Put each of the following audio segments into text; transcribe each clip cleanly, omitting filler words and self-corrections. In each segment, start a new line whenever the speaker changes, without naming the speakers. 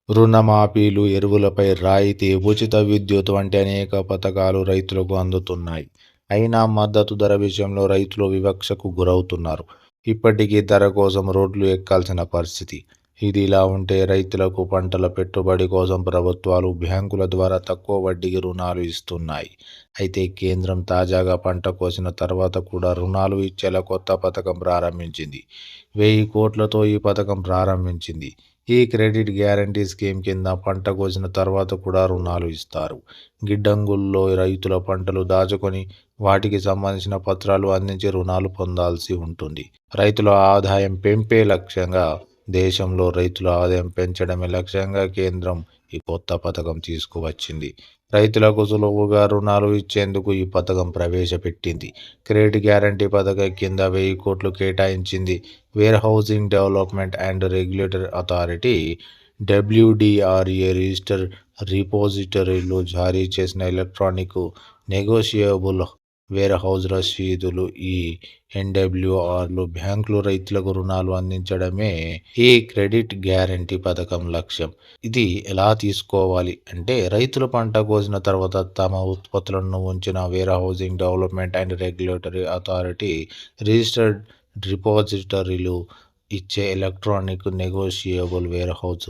రుణమాఫీలు, ఎరువులపై రాయితీ, ఉచిత విద్యుత్ వంటి అనేక పథకాలు రైతులకు అందుతున్నాయి. అయినా మద్దతు ధర విషయంలో రైతులు వివక్షకు గురవుతున్నారు. ఇప్పటికీ ధర కోసం రోడ్లు ఎక్కాల్సిన పరిస్థితి. ఇదిలా ఉంటే రైతులకు పంటల పెట్టుబడి కోసం ప్రభుత్వాలు బ్యాంకుల ద్వారా తక్కువ వడ్డీకి రుణాలు ఇస్తున్నాయి. అయితే కేంద్రం తాజాగా పంట కోసిన తర్వాత కూడా రుణాలు ఇచ్చేలా కొత్త పథకం ప్రారంభించింది. 1000 కోట్లతో ఈ పథకం ప్రారంభించింది. ఈ క్రెడిట్ గ్యారంటీ స్కీమ్ కింద పంట కోసిన తర్వాత కూడా రుణాలు ఇస్తారు. గిడ్డంగుల్లో రైతుల పంటలు దాచుకొని వాటికి సంబంధించిన పత్రాలు అందించి రుణాలు పొందాల్సి ఉంటుంది. రైతుల ఆదాయం పెంపే లక్ష్యంగా దేశంలో రైతుల ఆదాయం పెంచడమే లక్ష్యంగా కేంద్రం ఈ కొత్త పథకం తీసుకువచ్చింది. రైతులకు సులువుగా రుణాలు ఇచ్చేందుకు ఈ పథకం ప్రవేశపెట్టింది. క్రెడిట్ గ్యారంటీ పథకం కింద 1000 కోట్లు కేటాయించింది. Warehousing development and regulatory authority WDRA register రిపోజిటరీలో జారీ చేసిన ఎలక్ట్రానిక్ నెగోషియబుల్ వేర్ హౌస్ రసీదులు ఈ ఎన్డబ్ల్యూఆర్లు బ్యాంకులు రైతులకు రుణాలు అందించడమే ఈ క్రెడిట్ గ్యారంటీ పథకం లక్ష్యం. ఇది ఎలా తీసుకోవాలి అంటే రైతులు పంట కోసిన తర్వాత తమ ఉత్పత్తులను ఉంచిన warehousing development and regulatory authority registered డిపాజిటరీలు ఇచ్చే ఎలక్ట్రానిక్ నెగోషియబుల్ వేర్ హౌస్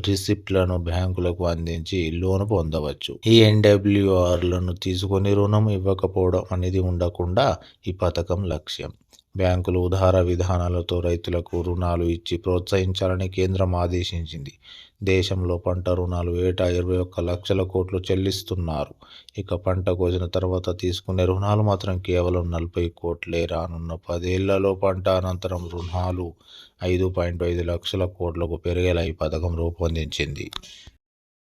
రిసిప్ట్లను బ్యాంకులకు అందించి లోను పొందవచ్చు. ఈ ఎన్డబ్ల్యూఆర్లను తీసుకొని రుణం ఇవ్వకపోవడం అనేది ఉండకుండా ఈ పథకం లక్ష్యం. బ్యాంకులు ఉదార విధానాలతో రైతులకు రుణాలు ఇచ్చి ప్రోత్సహించాలని కేంద్రం ఆదేశించింది. దేశంలో పంట రుణాలు ఏటా 21 లక్షల కోట్లు చెల్లిస్తున్నారు. ఇక పంట కోసిన తర్వాత తీసుకునే రుణాలు మాత్రం కేవలం 40 కోట్లే. రానున్న 10 ఏళ్లలో పంట అనంతరం రుణాలు 5.5 లక్షల కోట్లకు పెరిగేలా ఈ పథకం రూపొందించింది.